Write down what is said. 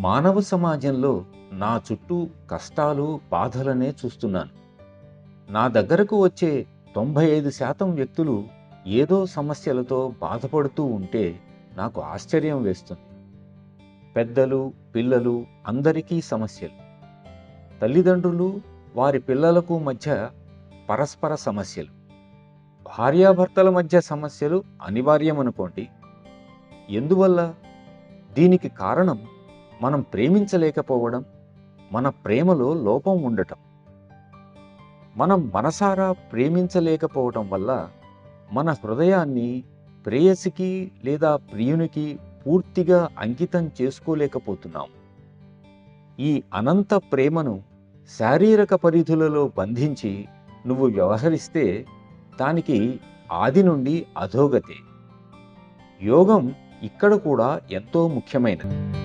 మానవ సమాజంలో నా చుట్టూ కష్టాలు, బాధలనే చూస్తున్నాను. నా దగ్గరకు వచ్చే 95% వ్యక్తులు ఏదో సమస్యలతో బాధపడుతూ ఉంటే నాకు ఆశ్చర్యం వేస్తుంది. పెద్దలు, పిల్లలు అందరికీ సమస్యలు. తల్లిదండ్రులు, వారి పిల్లలకు మధ్య పరస్పర సమస్యలు. భార్యాభర్తల మధ్య సమస్యలు అనివార్యమనుకోండి. ఎందువల్ల? దీనికి కారణం మనం ప్రేమించలేకపోవడం, మన ప్రేమలో లోపం ఉండటం. మనం మనసారా ప్రేమించలేకపోవటం వల్ల మన హృదయాన్ని ప్రేయసికి లేదా ప్రియునికి పూర్తిగా అంకితం చేసుకోలేకపోతున్నాం. ఈ అనంత ప్రేమను శారీరక పరిధులలో బంధించి నువ్వు వ్యవహరిస్తే దానికి ఆది నుండి అధోగతే. యోగం ఇక్కడ కూడా ఎంతో ముఖ్యమైనది.